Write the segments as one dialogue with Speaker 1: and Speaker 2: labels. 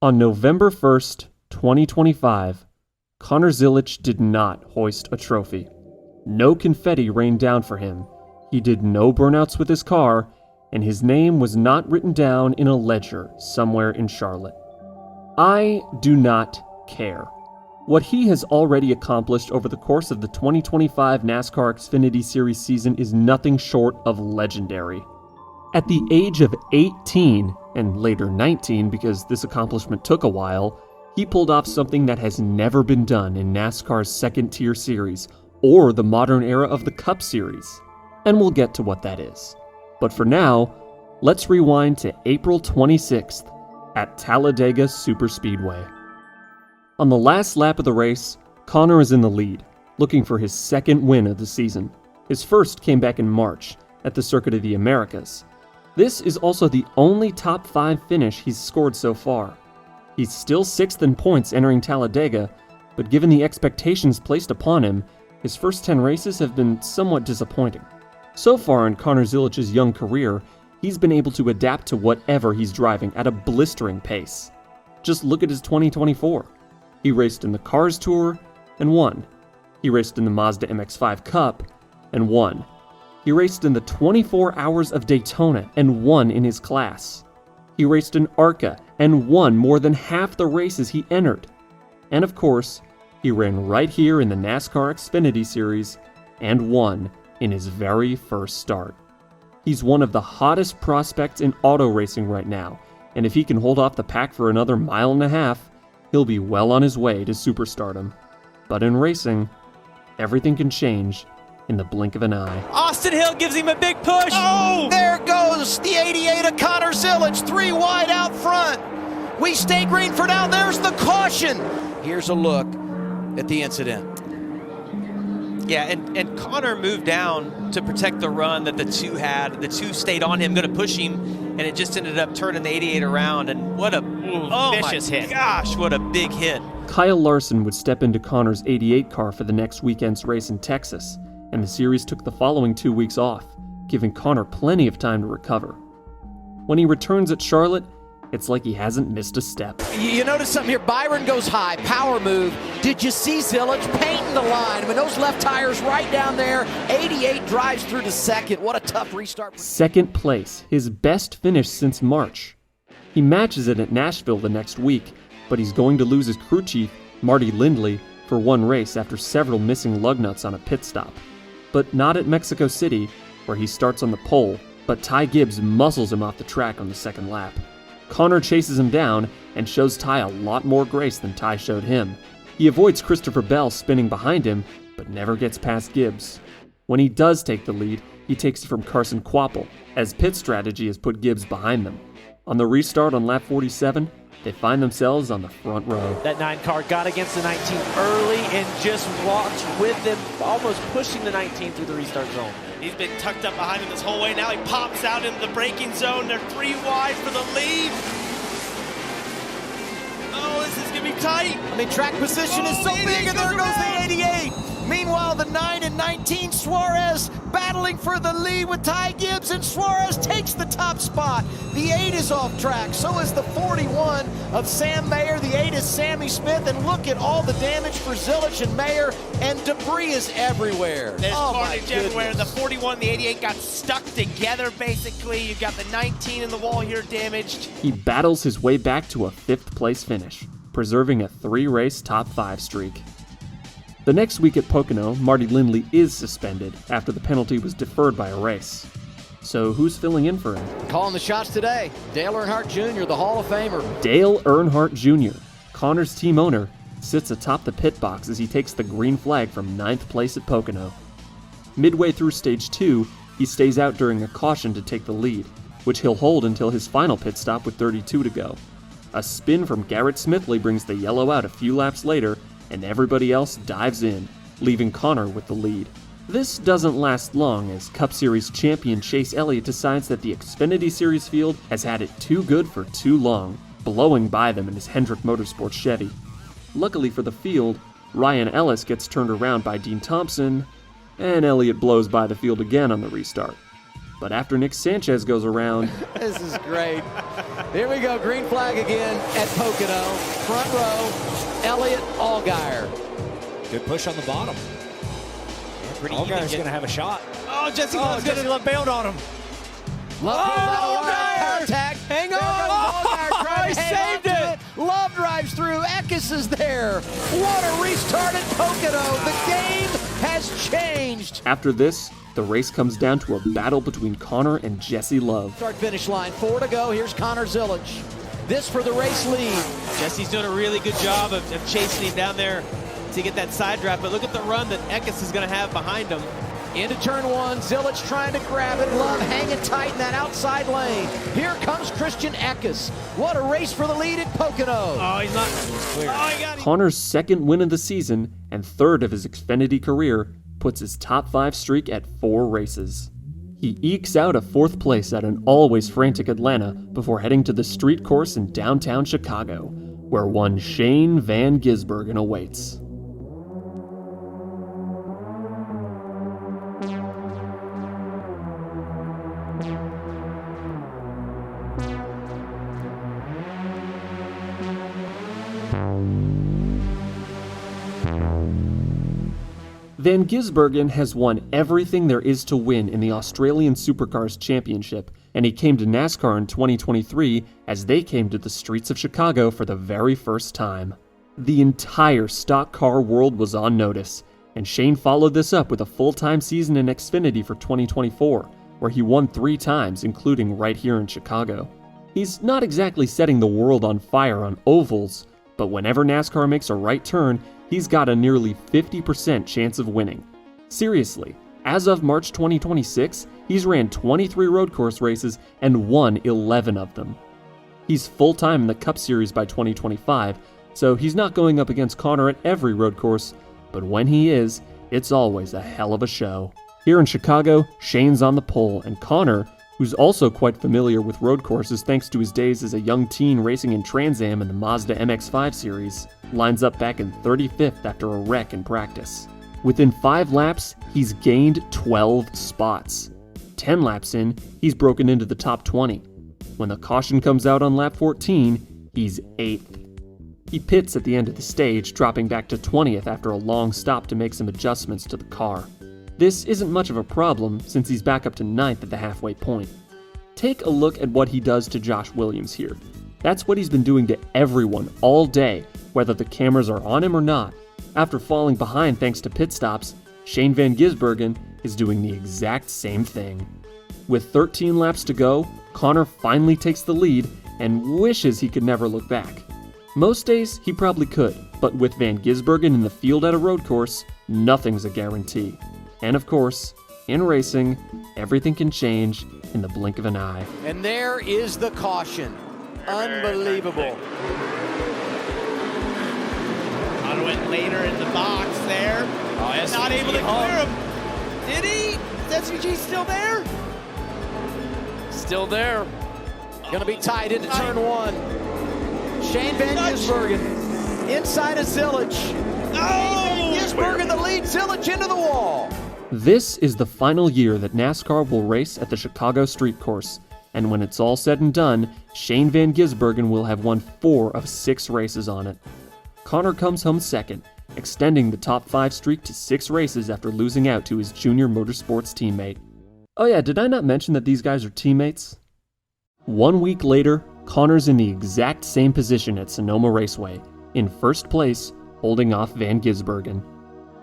Speaker 1: On November 1st, 2025, Connor Zilisch did not hoist a trophy. No confetti rained down for him. He did no burnouts with his car, and his name was not written down in a ledger somewhere in Charlotte. I do not care. What he has already accomplished over the course of the 2025 NASCAR Xfinity Series season is nothing short of legendary. At the age of 18, and later 19 because this accomplishment took a while, he pulled off something that has never been done in NASCAR's second-tier series or the modern era of the Cup Series. And we'll get to what that is. But for now, let's rewind to April 26th at Talladega Superspeedway. On the last lap of the race, Connor is in the lead, looking for his second win of the season. His first came back in March at the Circuit of the Americas. This is also the only top 5 finish he's scored so far. He's still 6th in points entering Talladega, but given the expectations placed upon him, his first 10 races have been somewhat disappointing. So far in Connor Zilisch's young career, he's been able to adapt to whatever he's driving at a blistering pace. Just look at his 2024. He raced in the Cars Tour and won. He raced in the Mazda MX-5 Cup and won. He raced in the 24 Hours of Daytona and won in his class. He raced in ARCA and won more than half the races he entered. And of course, he ran right here in the NASCAR Xfinity Series and won in his very first start. He's one of the hottest prospects in auto racing right now, and if he can hold off the pack for another mile and a half, he'll be well on his way to superstardom. But in racing, everything can change in the blink of an eye.
Speaker 2: Austin Hill gives him a big push.
Speaker 3: Oh, there goes the 88 of Connor Zilisch, 3 wide out front. We stay green for now. There's the caution. Here's a look at the incident.
Speaker 2: Yeah, and Connor moved down to protect the run that the two had. The two stayed on him, going to push him, and it just ended up turning the 88 around. And what a vicious hit. Gosh, what a big hit.
Speaker 1: Kyle Larson would step into Connor's 88 car for the next weekend's race in Texas, and the series took the following 2 weeks off, giving Connor plenty of time to recover. When he returns at Charlotte, it's like he hasn't missed a step.
Speaker 3: You notice something here. Byron goes high, power move. Did you see Zilisch painting the line? I mean, those left tires right down there. 88 drives through to second. What a tough restart.
Speaker 1: Second place, his best finish since March. He matches it at Nashville the next week, but he's going to lose his crew chief, Marty Lindley, for one race after several missing lug nuts on a pit stop. But not at Mexico City, where he starts on the pole, but Ty Gibbs muscles him off the track on the second lap. Connor chases him down and shows Ty a lot more grace than Ty showed him. He avoids Christopher Bell spinning behind him, but never gets past Gibbs. When he does take the lead, he takes it from Carson Kvapil, as pit strategy has put Gibbs behind them. On the restart on lap 47, they find themselves on the front row.
Speaker 4: That 9 car got against the 19 early and just walked with them, almost pushing the 19 through the restart zone.
Speaker 5: He's been tucked up behind him this whole way. Now he pops out into the braking zone. They're 3 wide for the lead. Oh, this is going to be tight.
Speaker 3: I mean, track position is so big, and there goes the 88. Meanwhile, the 9 and 19, Suarez battling for the lead with Ty Gibbs, and Suarez takes the top spot. The 8 is off track, so is the 41 of Sam Mayer. The 8 is Sammy Smith, and look at all the damage for Zilisch and Mayer, and debris is everywhere.
Speaker 5: There's carnage everywhere. The 41, the 88 got stuck together, basically. You've got the 19 in the wall here damaged.
Speaker 1: He battles his way back to a 5th place finish, preserving a 3-race top 5 streak. The next week at Pocono, Marty Lindley is suspended after the penalty was deferred by a race. So who's filling in for him?
Speaker 3: Calling the shots today, Dale Earnhardt Jr., the Hall of Famer.
Speaker 1: Dale Earnhardt Jr., Connor's team owner, sits atop the pit box as he takes the green flag from 9th place at Pocono. Midway through stage 2, he stays out during a caution to take the lead, which he'll hold until his final pit stop with 32 to go. A spin from Garrett Smithley brings the yellow out a few laps later, and everybody else dives in, leaving Connor with the lead. This doesn't last long as Cup Series champion Chase Elliott decides that the Xfinity Series field has had it too good for too long, blowing by them in his Hendrick Motorsports Chevy. Luckily for the field, Ryan Ellis gets turned around by Dean Thompson, and Elliott blows by the field again on the restart. But after Nick Sanchez goes around,
Speaker 3: This is great. Here we go, green flag again at Pocono. Front row, Elliott Allgaier.
Speaker 6: Good push on the bottom. Allgaier's going to have a shot.
Speaker 5: Oh, Jesse Love bailed on him.
Speaker 3: Love pulls out a line contact.
Speaker 5: Hang on.
Speaker 3: Allgaier trying
Speaker 5: He
Speaker 3: to hang
Speaker 5: saved
Speaker 3: on to
Speaker 5: it.
Speaker 3: Love drives through. Eckes is there. What a restart at Pocono. The game has changed.
Speaker 1: after this, the race comes down to a battle between Connor and Jesse Love.
Speaker 3: Start finish line, 4 to go. Here's Connor Zilisch. This for the race lead.
Speaker 2: Jesse's doing a really good job of chasing him down there to get that side draft, but look at the run that Eckes is going to have behind him.
Speaker 3: Into turn 1, Zilisch trying to grab it. Love hanging tight in that outside lane. Here comes Christian Eckes. What a race for the lead at Pocono.
Speaker 5: Oh, he's not. Oh, he got it.
Speaker 1: Connor's second win of the season and third of his Xfinity career puts his top 5 streak at 4 races. He ekes out a 4th place at an always frantic Atlanta before heading to the street course in downtown Chicago, where one Shane Van Gisbergen awaits. Van Gisbergen has won everything there is to win in the Australian Supercars Championship, and he came to NASCAR in 2023 as they came to the streets of Chicago for the very first time. The entire stock car world was on notice, and Shane followed this up with a full-time season in Xfinity for 2024, where he won 3 times, including right here in Chicago. He's not exactly setting the world on fire on ovals, but whenever NASCAR makes a right turn, he's got a nearly 50% chance of winning. Seriously, as of March 2026, he's ran 23 road course races and won 11 of them. He's full-time in the Cup Series by 2025, so he's not going up against Connor at every road course, but when he is, it's always a hell of a show. Here in Chicago, Shane's on the pole, and Connor, who's also quite familiar with road courses thanks to his days as a young teen racing in Trans Am in the Mazda MX-5 series, lines up back in 35th after a wreck in practice. Within 5 laps, he's gained 12 spots. 10 laps in, he's broken into the top 20. When the caution comes out on lap 14, he's 8th. He pits at the end of the stage, dropping back to 20th after a long stop to make some adjustments to the car. This isn't much of a problem since he's back up to 9th at the halfway point. Take a look at what he does to Josh Williams here. That's what he's been doing to everyone all day, whether the cameras are on him or not. After falling behind thanks to pit stops, Shane Van Gisbergen is doing the exact same thing. With 13 laps to go, Connor finally takes the lead and wishes he could never look back. Most days he probably could, but with Van Gisbergen in the field at a road course, nothing's a guarantee. And of course, in racing, everything can change in the blink of an eye.
Speaker 3: And there is the caution. Unbelievable.
Speaker 5: Connor went later in the box there.
Speaker 3: Oh, SVG
Speaker 5: Not able to clear him. Did he? Is SVG still there?
Speaker 4: Still there.
Speaker 3: Going to be tied into turn 1. Shane Van Gisbergen inside of Zilisch. Van Gisbergen the lead, Zilisch into the wall.
Speaker 1: This is the final year that NASCAR will race at the Chicago Street Course, and when it's all said and done, Shane Van Gisbergen will have won 4 of 6 races on it. Connor comes home second, extending the top 5 streak to 6 races after losing out to his junior motorsports teammate. Oh yeah, did I not mention that these guys are teammates? 1 week later, Connor's in the exact same position at Sonoma Raceway, in first place, holding off Van Gisbergen.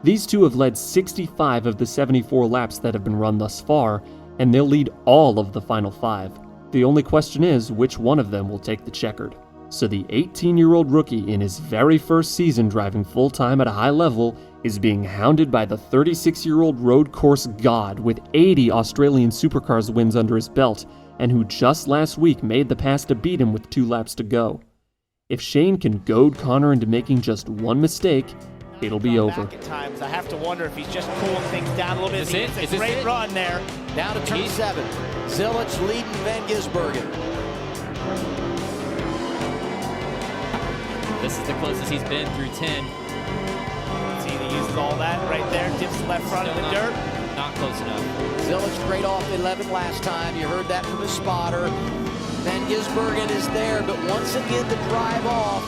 Speaker 1: These two have led 65 of the 74 laps that have been run thus far, and they'll lead all of the final 5. The only question is which one of them will take the checkered. So the 18-year-old rookie in his very first season driving full-time at a high level is being hounded by the 36-year-old road course god with 80 Australian Supercars wins under his belt, and who just last week made the pass to beat him with 2 laps to go. If Shane can goad Connor into making just one mistake, it'll be over.
Speaker 5: Back at times, I have to wonder if he's just cooling things down a little bit.
Speaker 4: Is
Speaker 5: It's a great run there.
Speaker 3: Down to turn 7. Zilisch leading Van Gisbergen.
Speaker 7: This is the closest he's been through 10.
Speaker 5: See, he uses all that right there, dips left front in the dirt.
Speaker 7: Not not close enough.
Speaker 3: Zilisch great off 11 last time. You heard that from his spotter. Van Gisbergen is there, but once again the drive off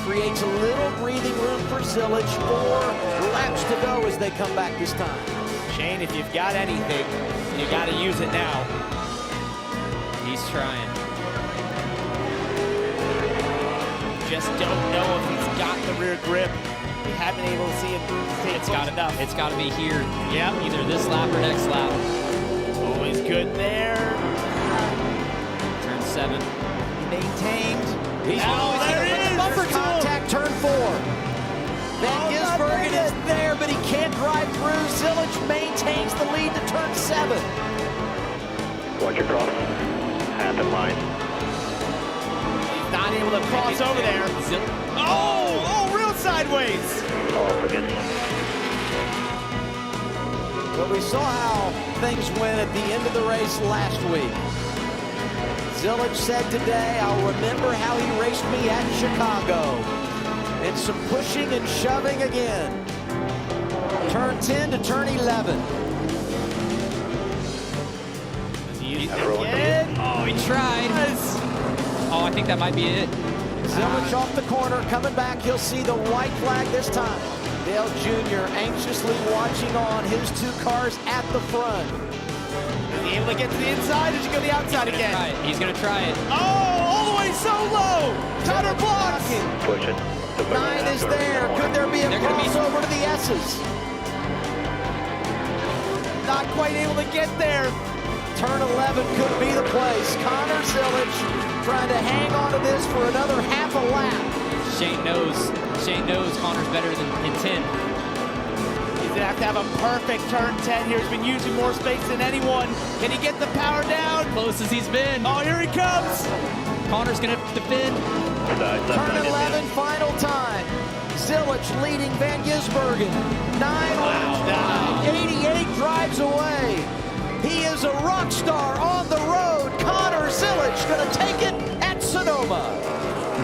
Speaker 3: creates a little breathing room for Zilisch. 4 laps to go as they come back this time.
Speaker 5: Shane, if you've got anything, you got to use it now.
Speaker 7: He's trying.
Speaker 5: Just don't know if he's got the rear grip. We haven't been able to see it.
Speaker 7: It's got to be here.
Speaker 5: Yep.
Speaker 7: Either this lap or next lap.
Speaker 5: Always good there.
Speaker 7: Turn 7.
Speaker 5: Maintained.
Speaker 3: He's
Speaker 5: there it is.
Speaker 3: Bumper contact, turn 4. Van Gisbergen is there, but he can't drive through. Zilisch maintains the lead to turn 7.
Speaker 8: Watch your cross. Half in line.
Speaker 5: He's not able to cross over there. Oh, real sideways.
Speaker 8: Oh, forget it.
Speaker 3: But we saw how things went at the end of the race last week. Zilisch said today, I'll remember how he raced me at Chicago. And some pushing and shoving again. Turn 10 to turn 11.
Speaker 7: Oh, he tried. Oh, I think that might be it.
Speaker 3: Zilisch off the corner, coming back. He'll see the white flag this time. Dale Jr. anxiously watching on his 2 cars at the front.
Speaker 5: Is he able to get to the inside? Did you go the outside again?
Speaker 7: He's going to try it.
Speaker 5: Oh, all the way so low. Connor blocks.
Speaker 8: Push it.
Speaker 3: 9 is there. Could there be a crossover to the S's?
Speaker 5: Not quite able to get there.
Speaker 3: Turn 11 could be the place. Connor Zilisch trying to hang on to this for another half a lap.
Speaker 7: Shane knows Connor's better than in 10.
Speaker 5: He's gonna have a perfect turn 10 here. He's been using more space than anyone. Can he get the power down?
Speaker 7: Close as he's been.
Speaker 5: Oh, here he comes.
Speaker 7: Connor's gonna defend.
Speaker 3: Turn 11, final time. Zilisch leading Van Gisbergen. 9 laps down. 88 drives away. He is a rock star on the road. Connor Zilisch going to take it at Sonoma.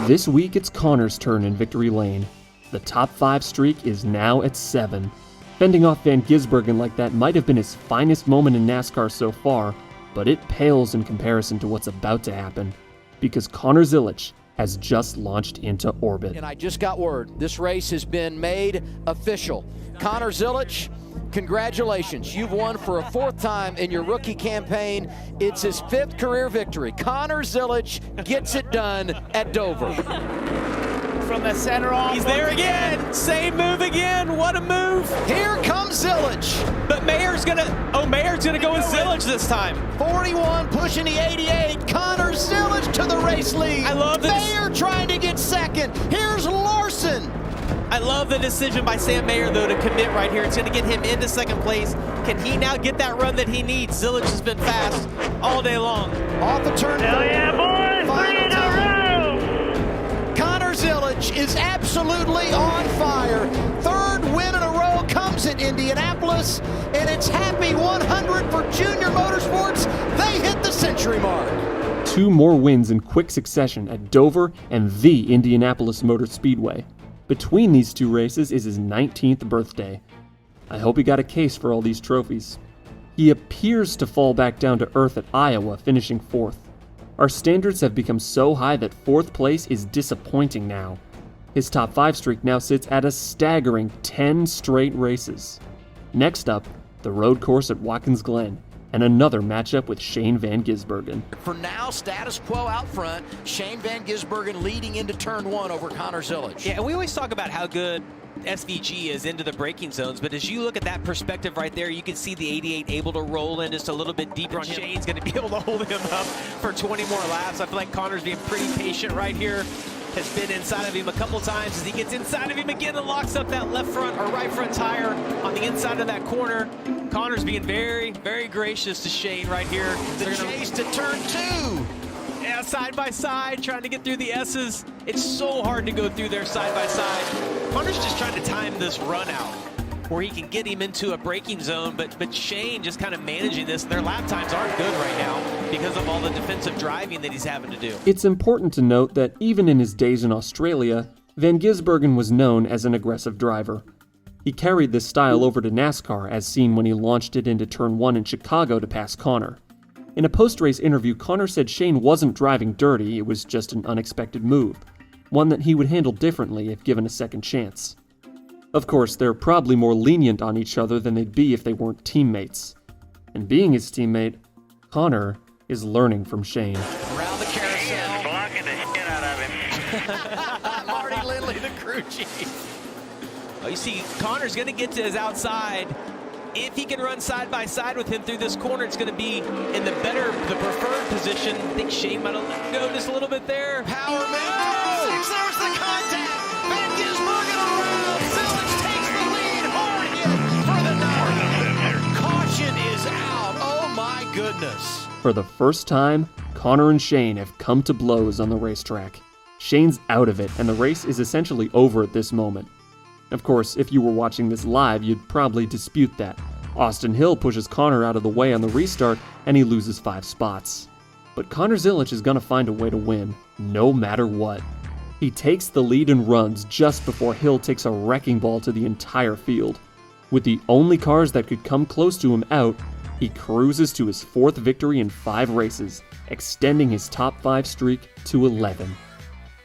Speaker 1: This week it's Connor's turn in victory lane. The top 5 streak is now at 7. Fending off Van Gisbergen like that might have been his finest moment in NASCAR so far, but it pales in comparison to what's about to happen, because Connor Zilisch has just launched into orbit.
Speaker 3: And I just got word, this race has been made official. Connor Zilisch, congratulations. You've won for a 4th time in your rookie campaign. It's his 5th career victory. Connor Zilisch gets it done at Dover.
Speaker 5: From the center off.
Speaker 2: He's there again. Same move again. What a move.
Speaker 3: Here comes Zilisch.
Speaker 2: But Mayer's gonna go with Zilisch this time.
Speaker 3: 41 pushing the 88. Connor Zilisch to the race lead.
Speaker 2: I love this.
Speaker 3: Mayer trying to get second. Here's Larson.
Speaker 2: I love the decision by Sam Mayer, though, to commit right here. It's going to get him into second place. Can he now get that run that he needs? Zilisch has been fast all day long.
Speaker 3: Off the turn.
Speaker 8: Hell yeah, boys!
Speaker 3: Final time. Connor Zilisch is absolutely on fire. 3rd win in a row comes at Indianapolis, and it's happy 100 for Junior Motorsports. They hit the century mark.
Speaker 1: 2 more wins in quick succession at Dover and the Indianapolis Motor Speedway. Between these 2 races is his 19th birthday. I hope he got a case for all these trophies. He appears to fall back down to earth at Iowa, finishing 4th. Our standards have become so high that 4th place is disappointing now. His top 5 streak now sits at a staggering 10 straight races. Next up, the road course at Watkins Glen, and another matchup with Shane Van Gisbergen.
Speaker 3: For now, status quo out front. Shane Van Gisbergen leading into turn 1 over Connor Zilisch.
Speaker 2: Yeah, and we always talk about how good SVG is into the braking zones, but as you look at that perspective right there, you can see the 88 able to roll in just a little bit deeper on him. Shane's going to be able to hold him up for 20 more laps. I feel like Connor's being pretty patient right here. Has been inside of him a couple times. As he gets inside of him again and locks up that left front or right front tire on the inside of that corner. Connor's being very, very gracious to Shane right here.
Speaker 3: The chase to turn 2.
Speaker 2: Yeah, side by side, trying to get through the S's. It's so hard to go through there side by side. Connor's just trying to time this run out where he can get him into a braking zone, but Shane just kind of managing this. Their lap times aren't good right now because of all the defensive driving that he's having to do.
Speaker 1: It's important to note that even in his days in Australia, Van Gisbergen was known as an aggressive driver. He carried this style over to NASCAR, as seen when he launched it into Turn 1 in Chicago to pass Connor. In a post-race interview, Connor said Shane wasn't driving dirty, it was just an unexpected move, one that he would handle differently if given a second chance. Of course, they're probably more lenient on each other than they'd be if they weren't teammates. And being his teammate, Connor is learning from Shane.
Speaker 3: Around the carousel.
Speaker 8: Blocking the shit out of him.
Speaker 3: Marty Lindley, the crew chief.
Speaker 2: Oh, you see, Connor's going to get to his outside. If he can run side by side with him through this corner, it's going to be in the preferred position. I think Shane might have let go just a little bit there.
Speaker 3: Power man. There's the contact. Van Gisbergen around. Zilisch takes the lead. Hard hit for the 9. Caution is out. Oh my goodness.
Speaker 1: For the first time, Connor and Shane have come to blows on the racetrack. Shane's out of it, and the race is essentially over at this moment. Of course, if you were watching this live, you'd probably dispute that. Austin Hill pushes Connor out of the way on the restart, and he loses 5 spots. But Connor Zilisch is going to find a way to win, no matter what. He takes the lead and runs just before Hill takes a wrecking ball to the entire field. With the only cars that could come close to him out, he cruises to his 4th victory in 5 races, extending his top 5 streak to 11.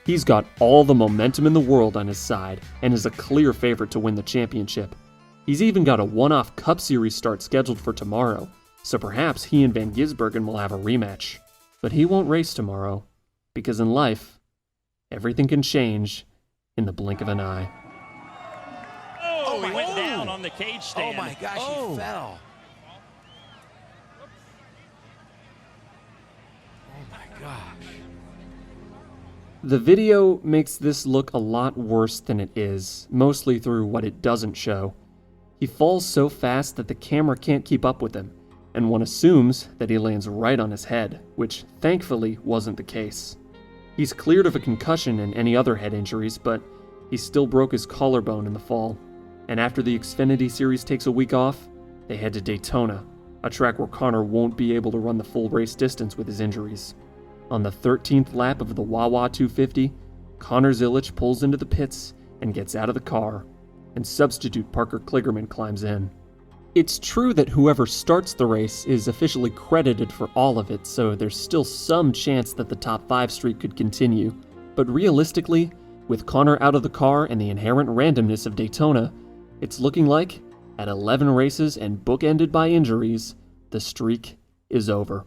Speaker 1: He's got all the momentum in the world on his side and is a clear favorite to win the championship. He's even got a one-off Cup Series start scheduled for tomorrow, so perhaps he and Van Gisbergen will have a rematch. But he won't race tomorrow, because in life, everything can change in the blink of an eye.
Speaker 9: Oh, he went down on the cage stand.
Speaker 3: Oh my gosh, he fell. Oh my gosh.
Speaker 1: The video makes this look a lot worse than it is, mostly through what it doesn't show. He falls so fast that the camera can't keep up with him, and one assumes that he lands right on his head, which thankfully wasn't the case. He's cleared of a concussion and any other head injuries, but he still broke his collarbone in the fall. And after the Xfinity Series takes a week off, they head to Daytona, a track where Connor won't be able to run the full race distance with his injuries. On the 13th lap of the Wawa 250, Connor Zilisch pulls into the pits and gets out of the car, and substitute Parker Kligerman climbs in. It's true that whoever starts the race is officially credited for all of it, so there's still some chance that the top 5 streak could continue, but realistically, with Connor out of the car and the inherent randomness of Daytona, it's looking like, at 11 races and bookended by injuries, the streak is over.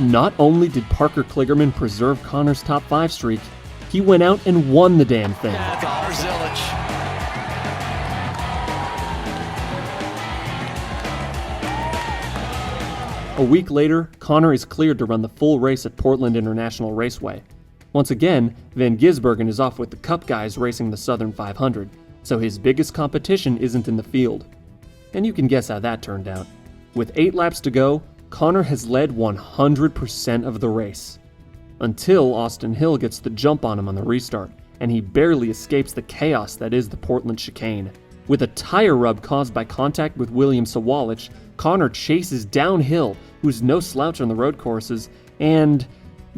Speaker 1: Not only did Parker Kligerman preserve Connor's top 5 streak, he went out and won the damn thing.
Speaker 3: Connor Zilisch.
Speaker 1: A week later, Connor is cleared to run the full race at Portland International Raceway. Once again, Van Gisbergen is off with the Cup guys racing the Southern 500, so his biggest competition isn't in the field. And you can guess how that turned out. With 8 laps to go, Connor has led 100% of the race. Until Austin Hill gets the jump on him on the restart, and he barely escapes the chaos that is the Portland chicane. With a tire rub caused by contact with William Sawalich, Connor chases downhill, who's no slouch on the road courses, and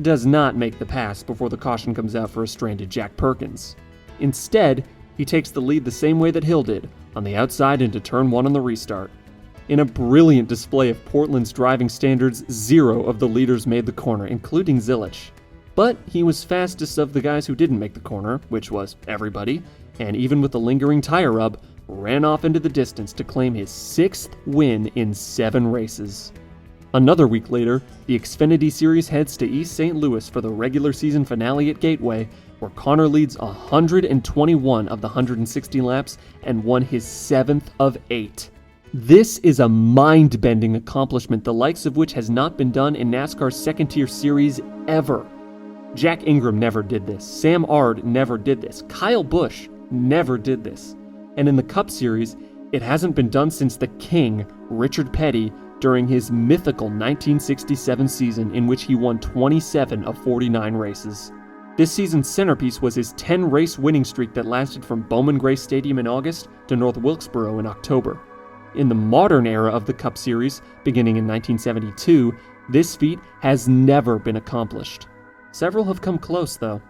Speaker 1: does not make the pass before the caution comes out for a stranded Jack Perkins. Instead, he takes the lead the same way that Hill did, on the outside into turn 1 on the restart. In a brilliant display of Portland's driving standards, 0 of the leaders made the corner, including Zilisch. But he was fastest of the guys who didn't make the corner, which was everybody, and even with the lingering tire rub, ran off into the distance to claim his 6th win in 7 races. Another week later, the Xfinity Series heads to East St. Louis for the regular season finale at Gateway, where Connor leads 121 of the 160 laps and won his 7th of 8. This is a mind-bending accomplishment, the likes of which has not been done in NASCAR's second-tier series ever. Jack Ingram never did this. Sam Ard never did this. Kyle Busch never did this. And in the Cup Series, it hasn't been done since the king, Richard Petty, during his mythical 1967 season in which he won 27 of 49 races. This season's centerpiece was his 10-race winning streak that lasted from Bowman Gray Stadium in August to North Wilkesboro in October. In the modern era of the Cup Series, beginning in 1972, this feat has never been accomplished. Several have come close, though.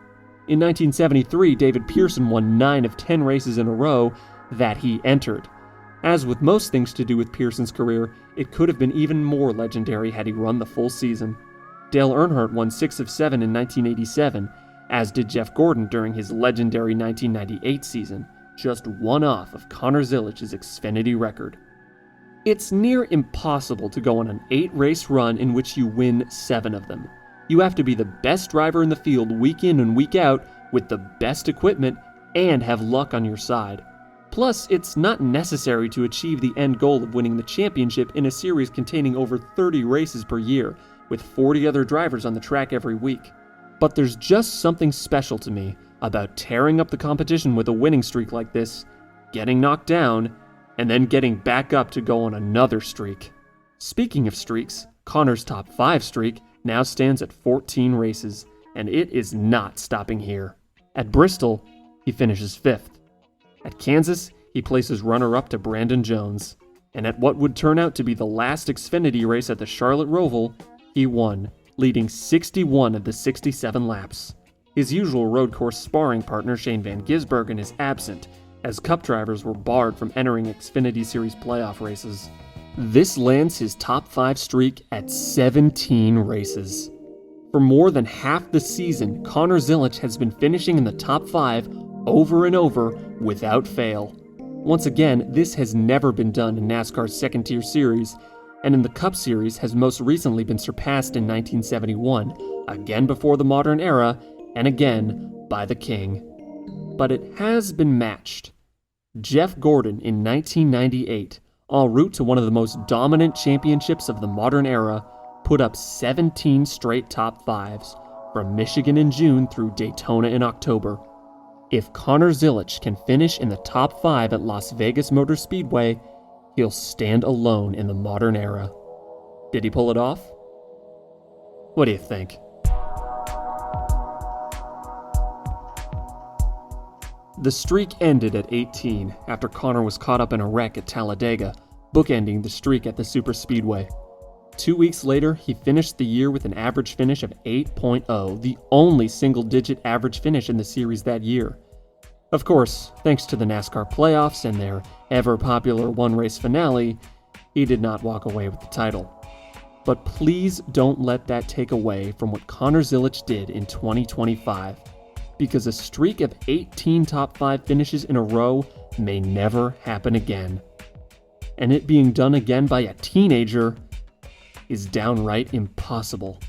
Speaker 1: In 1973, David Pearson won 9 of 10 races in a row that he entered. As with most things to do with Pearson's career, it could have been even more legendary had he run the full season. Dale Earnhardt won 6 of 7 in 1987, as did Jeff Gordon during his legendary 1998 season, just one off of Connor Zilisch's Xfinity record. It's near impossible to go on an 8-race run in which you win 7 of them. You have to be the best driver in the field week in and week out with the best equipment and have luck on your side. Plus, it's not necessary to achieve the end goal of winning the championship in a series containing over 30 races per year, with 40 other drivers on the track every week. But there's just something special to me about tearing up the competition with a winning streak like this, getting knocked down, and then getting back up to go on another streak. Speaking of streaks, Connor's top 5 streak now stands at 14 races, and it is not stopping here. At Bristol, he finishes 5th. At Kansas, he places runner-up to Brandon Jones. And at what would turn out to be the last Xfinity race at the Charlotte Roval, he won, leading 61 of the 67 laps. His usual road course sparring partner Shane Van Gisbergen is absent, as Cup drivers were barred from entering Xfinity Series playoff races. This lands his top 5 streak at 17 races. For more than half the season, Connor Zilisch has been finishing in the top 5 over and over without fail. Once again, this has never been done in NASCAR's second-tier series, and in the Cup Series has most recently been surpassed in 1971, again before the modern era, and again by the King. But it has been matched. Jeff Gordon in 1998, en route to one of the most dominant championships of the modern era, put up 17 straight top 5s, from Michigan in June through Daytona in October. If Connor Zilisch can finish in the top 5 at Las Vegas Motor Speedway, he'll stand alone in the modern era. Did he pull it off? What do you think? The streak ended at 18 after Connor was caught up in a wreck at Talladega, bookending the streak at the Superspeedway. 2 weeks later, he finished the year with an average finish of 8.0, the only single-digit average finish in the series that year. Of course, thanks to the NASCAR playoffs and their ever-popular one-race finale, he did not walk away with the title. But please don't let that take away from what Connor Zilisch did in 2025, because a streak of 18 top 5 finishes in a row may never happen again. And it being done again by a teenager is downright impossible.